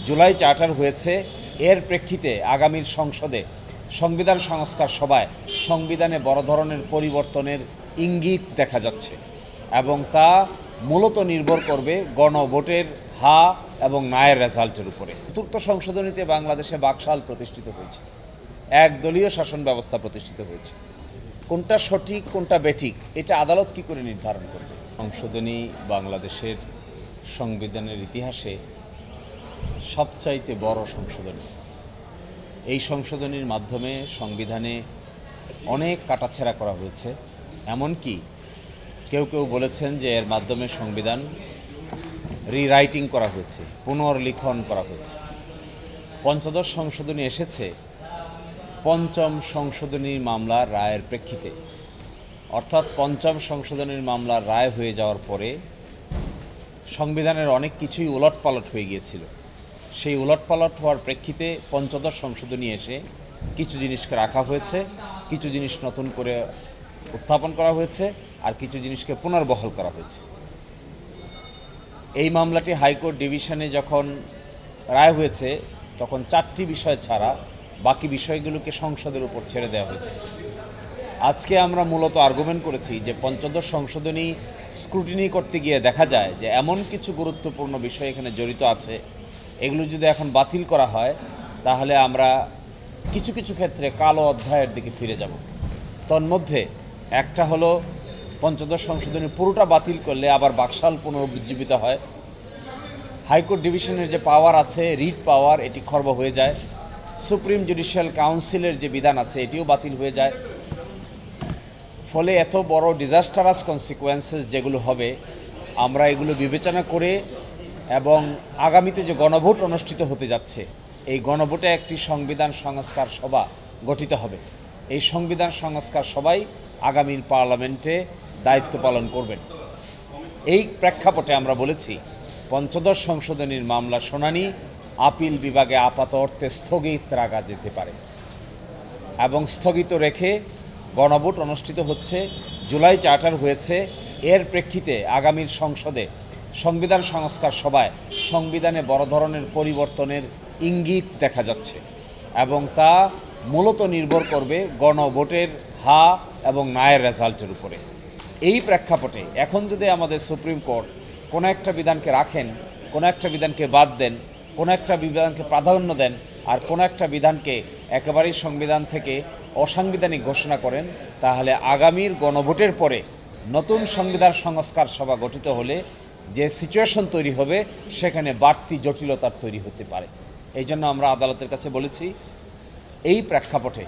July charter হয়েছে, এর প্রেক্ষিতে আগামীর সংসদে সংবিধান সংস্কার সভায় সংবিধানে বড় ধরনের পরিবর্তনের ইঙ্গিত দেখা যাচ্ছে এবং তা মূলত নির্ভর করবে গণভোটের হা এবং নায়ের রেজাল্টের উপরে। চতুর্থ সংশোধনীতে বাংলাদেশে বাকশাল প্রতিষ্ঠিত হয়েছে, একদলীয় শাসন ব্যবস্থা প্রতিষ্ঠিত হয়েছে। কোনটা সঠিক কোনটা বেঠিক এটা আদালত কি করে নির্ধারণ করবে? সংশোধনী বাংলাদেশের সংবিধানের ইতিহাসে সবচাইতে বড় সংশোধনী। এই সংশোধনীর মাধ্যমে সংবিধানে অনেক কাটাছেঁড়া করা হয়েছে, এমনকি কেউ কেউ বলেছেন যে এর মাধ্যমে সংবিধান রিরাইটিং করা হয়েছে, পুনর্লিখন করা হয়েছে। পঞ্চদশ সংশোধনী এসেছে পঞ্চম সংশোধনীর মামলার রায়ের প্রেক্ষিতে, অর্থাৎ পঞ্চম সংশোধনীর মামলার রায় হয়ে যাওয়ার পরে সংবিধানের অনেক কিছুই উলটপালট হয়ে গিয়েছিল। সেই উলটপালট হওয়ার প্রেক্ষিতে পঞ্চদশ সংশোধনী এসে কিছু জিনিসকে রাখা হয়েছে, কিছু জিনিস নতুন করে উত্থাপন করা হয়েছে, আর কিছু জিনিসকে পুনর্বহাল করা হয়েছে। এই মামলাটি হাইকোর্ট ডিভিশনে যখন রায় হয়েছে তখন 4টি বিষয় ছাড়া বাকি বিষয়গুলোকে সংসদের উপর ছেড়ে দেওয়া হয়েছে। আজকে আমরা মূলত আর্গুমেন্ট করেছি যে পঞ্চদশ সংশোধনী স্ক্রুটিনি করতে গিয়ে দেখা যায় যে এমন কিছু গুরুত্বপূর্ণ বিষয় এখানে জড়িত আছে, এগুলো যদি এখন বাতিল করা হয় তাহলে আমরা কিছু কিছু ক্ষেত্রে কালো অধ্যায়ের দিকে ফিরে যাব। তন্মধ্যে একটা হলো পঞ্চদশ সংশোধনী পুরোটা বাতিল করলে আবার বাকশাল পুনরুজ্জীবিত হয়। হাইকোর্ট ডিভিশনের যে পাওয়ার আছে, রিট পাওয়ার, এটি খর্ব হয়ে যায়। সুপ্রিম জুডিশিয়াল কাউন্সিলের যে বিধান আছে এটিও বাতিল হয়ে যায়। ফলে এত বড় ডিজাস্টারাস কনসিকুয়েন্সেস যেগুলো হবে আমরা এগুলো বিবেচনা করে এবং আগামীতে যে গণভোট অনুষ্ঠিত হতে যাচ্ছে এই গণভোটে একটি সংবিধান সংস্কার সভা গঠিত হবে। এই সংবিধান সংস্কার সভাই আগামীর পার্লামেন্টে দায়িত্ব পালন করবেন। এই প্রেক্ষাপটে আমরা বলেছি পঞ্চদশ সংশোধনীর মামলা শুনানি আপিল বিভাগে আপাত অর্থে স্থগিত রাখা যেতে পারে এবং স্থগিত রেখে গণভোট অনুষ্ঠিত হচ্ছে। জুলাই চার্টার হয়েছে, এর প্রেক্ষিতে আগামীর সংসদে সংবিধান সংস্কার সভায় সংবিধানে বড় ধরনের পরিবর্তনের ইঙ্গিত দেখা যাচ্ছে এবং তা মূলত নির্ভর করবে গণভোটের হা এবং নায়ের রেজাল্টের উপরে। এই প্রেক্ষাপটে এখন যদি আমাদের সুপ্রিম কোর্ট কোনো একটা বিধানকে রাখেন, কোনো একটা বিধানকে বাদ দেন, কোনো একটা বিধানকে প্রাধান্য দেন, আর কোনো একটা বিধানকে একেবারেই সংবিধান থেকে অসাংবিধানিক ঘোষণা করেন, তাহলে আগামীর গণভোটের পরে নতুন সংবিধান সংস্কার সভা গঠিত হলে যে সিচুয়েশন তৈরি হবে সেখানে বাড়তি জটিলতার তৈরি হতে পারে। এই জন্য আমরা আদালতের কাছে বলেছি এই প্রেক্ষাপটে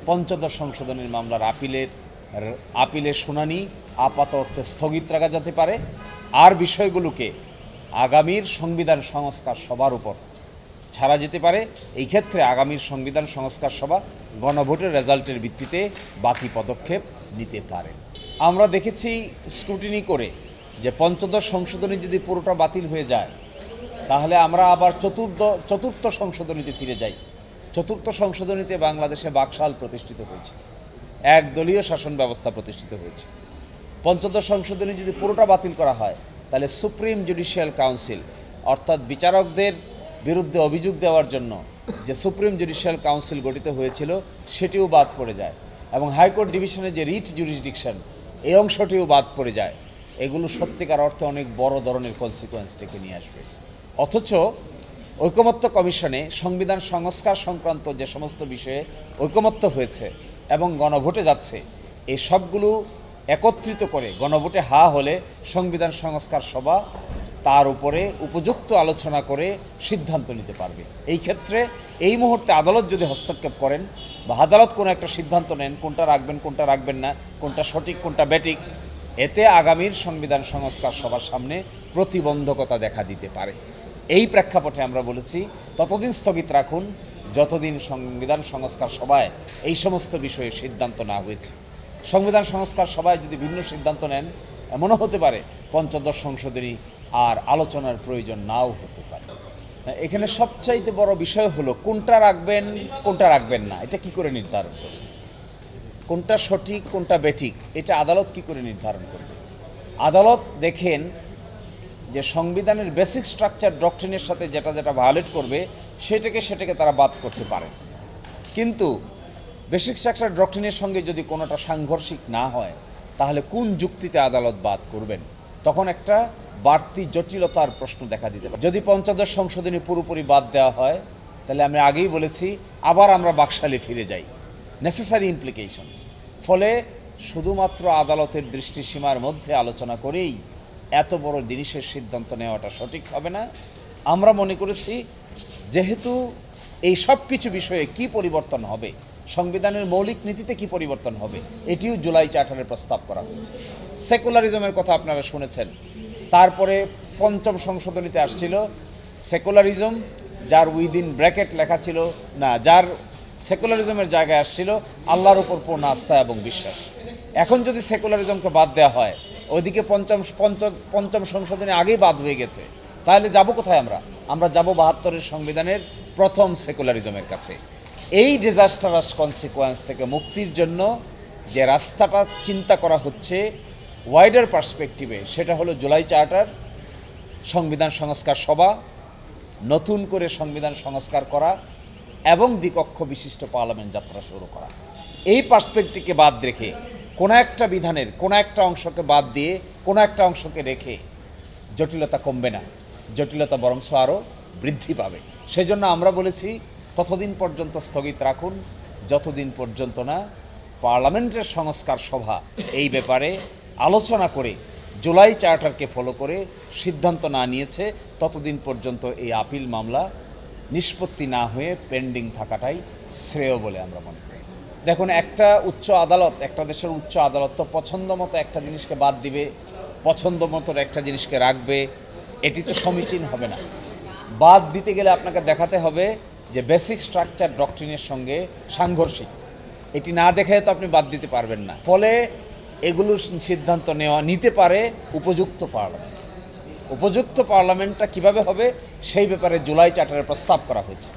পঞ্চদশ সংশোধনীর মামলার আপিলের শুনানি আপাত অর্থে স্থগিত রাখা যেতে পারে, আর বিষয়গুলোকে আগামীর সংবিধান সংস্কার সভার উপর ছাড়া যেতে পারে। এই ক্ষেত্রে আগামীর সংবিধান সংস্কার সভা গণভোটের রেজাল্টের ভিত্তিতে বাকি পদক্ষেপ নিতে পারে। আমরা দেখেছি স্ক্রুটিনি করে যে পঞ্চদশ সংশোধনী যদি পুরোটা বাতিল হয়ে যায় তাহলে আমরা আবার চতুর্থ সংশোধনীতে ফিরে যাই। চতুর্থ সংশোধনীতে বাংলাদেশে বাকশাল প্রতিষ্ঠিত হয়েছে, একদলীয় শাসন ব্যবস্থা প্রতিষ্ঠিত হয়েছে। পঞ্চদশ সংশোধনী যদি পুরোটা বাতিল করা হয় তাহলে সুপ্রিম জুডিশিয়াল কাউন্সিল, অর্থাৎ বিচারকদের বিরুদ্ধে অভিযোগ দেওয়ার জন্য যে সুপ্রিম জুডিশিয়াল কাউন্সিল গঠিত হয়েছিল সেটিও বাদ পড়ে যায় এবং হাইকোর্ট ডিভিশনের যে রিট জুরিসডিকশন এই অংশটিও বাদ পড়ে যায়। এগুলো সত্যিকার অর্থে অনেক বড় ধরনের কনসিকুয়েন্স ডেকে নিয়ে আসবে। অথচ ঐকমত্য কমিশনে সংবিধান সংস্কার সংক্রান্ত যে সমস্ত বিষয়ে ঐকমত্য হয়েছে এবং গণভোটে যাচ্ছে, এই সবগুলো একত্রিত করে গণভোটে হা হলে সংবিধান সংস্কার সভা তার উপরে উপযুক্ত আলোচনা করে সিদ্ধান্ত নিতে পারবে। এই ক্ষেত্রে এই মুহূর্তে আদালত যদি হস্তক্ষেপ করেন বা আদালত কোনো একটা সিদ্ধান্ত নেন কোনটা রাখবেন কোনটা রাখবেন না, কোনটা সঠিক কোনটা বেঠিক, এতে আগামীর সংবিধান সংস্কার সভার সামনে প্রতিবন্ধকতা দেখা দিতে পারে। এই প্রেক্ষাপটে আমরা বলেছি ততদিন স্থগিত রাখুন যতদিন সংবিধান সংস্কার সভায় এই সমস্ত বিষয়ে সিদ্ধান্ত না হয়েছে। সংবিধান সংস্কার সভায় যদি ভিন্ন সিদ্ধান্ত নেন এমনও হতে পারে পঞ্চদশ সংশোধনী আর আলোচনার প্রয়োজন নাও হতে পারে। এখানে সবচাইতে বড় বিষয় হলো কোনটা রাখবেন কোনটা রাখবেন না, এটা কি করে নির্ধারণ করবে? কোনটা সঠিক কোনটা বেঠিক এটা আদালত কি করে নির্ধারণ করবে? আদালত দেখেন যে সংবিধানের বেসিক স্ট্রাকচার ডক্ট্রিনের সাথে যেটা যেটা ভায়োলেট করবে সেটাকে তারা বাদ করতে পারে। কিন্তু বেসিক স্ট্রাকচার ডক্ট্রিনের সঙ্গে যদি কোনোটা সাংঘর্ষিক না হয় তাহলে কোন যুক্তিতে আদালত বাদ করবেন? তখন একটা বাড়তি জটিলতার প্রশ্ন দেখা দিতে পারে। যদি পঞ্চদশ সংশোধনী পুরোপুরি বাদ দেওয়া হয় তাহলে আমি আগেই বলেছি আবার আমরা বাকশালে ফিরে যাই, নেসেসারি ইমপ্লিকেশনস। ফলে শুধুমাত্র আদালতের দৃষ্টিসীমার মধ্যে আলোচনা করেই এত বড় জিনিসের সিদ্ধান্ত নেওয়াটা সঠিক হবে না। আমরা মনে করেছি যেহেতু এই সব কিছু বিষয়ে কি পরিবর্তন হবে, সংবিধানের মৌলিক নীতিতে কি পরিবর্তন হবে, এটিও জুলাই চার্টারে প্রস্তাব করা হয়েছে। সেকুলারিজমের কথা আপনারা শুনেছেন। তারপরে পঞ্চম সংশোধনীতে আসছিল সেকুলারিজম, যার উইদিন ব্র্যাকেট লেখা ছিল না, যার সেকুলারিজমের জায়গায় আসছিল আল্লাহর উপর পূর্ণ আস্থা এবং বিশ্বাস। এখন যদি সেকুলারিজমকে বাদ দেওয়া হয়, ওইদিকে পঞ্চম সংশোধনী আগেই বাদ হয়ে গেছে, তাহলে যাব কোথায়? আমরা যাব ৭২-এর সংবিধানের প্রথম সেকুলারিজমের কাছে। এই ডিজাস্টারাস কনসিকোয়েন্স থেকে মুক্তির জন্য যে রাস্তাটা চিন্তা করা হচ্ছে ওয়াইডার পার্সপেক্টিভে, সেটা হলো জুলাই চার্টার, সংবিধান সংস্কার সভা, নতুন করে সংবিধান সংস্কার করা এবং দ্বিকক্ষ বিশিষ্ট পার্লামেন্ট যাত্রা শুরু করা। এই পার্সপেক্টিভকে বাদ রেখে কোনো একটা বিধানের কোনো একটা অংশকে বাদ দিয়ে কোনো একটা অংশকে রেখে জটিলতা কমবে না, জটিলতা বরংশ আরও বৃদ্ধি পাবে। সেজন্য আমরা বলেছি ততদিন পর্যন্ত স্থগিত রাখুন যতদিন পর্যন্ত না পার্লামেন্টের সংস্কার সভা এই ব্যাপারে আলোচনা করে জুলাই চার্টারকে ফলো করে সিদ্ধান্ত না নিয়েছে, ততদিন পর্যন্ত এই আপিল মামলা নিষ্পত্তি না হয়ে পেন্ডিং থাকাটাই শ্রেয় বলে আমরা মনে করি। দেখুন, একটা উচ্চ আদালত, একটা দেশের উচ্চ আদালত তো পছন্দ মতো একটা জিনিসকে বাদ দিবে, পছন্দ মতো একটা জিনিসকে রাখবে, এটি তো সমীচীন হবে না। বাদ দিতে গেলে আপনাকে দেখাতে হবে যে বেসিক স্ট্রাকচার ডক্ট্রিনের সঙ্গে সাংঘর্ষিক, এটি না দেখে তো আপনি বাদ দিতে পারবেন না। ফলে এগুলোর সিদ্ধান্ত নিতে পারে উপযুক্ত পার্লামেন্ট। উপযুক্ত পার্লামেন্টটা কিভাবে হবে সেই ব্যাপারে জুলাই চার্টারে প্রস্তাব করা হয়েছে।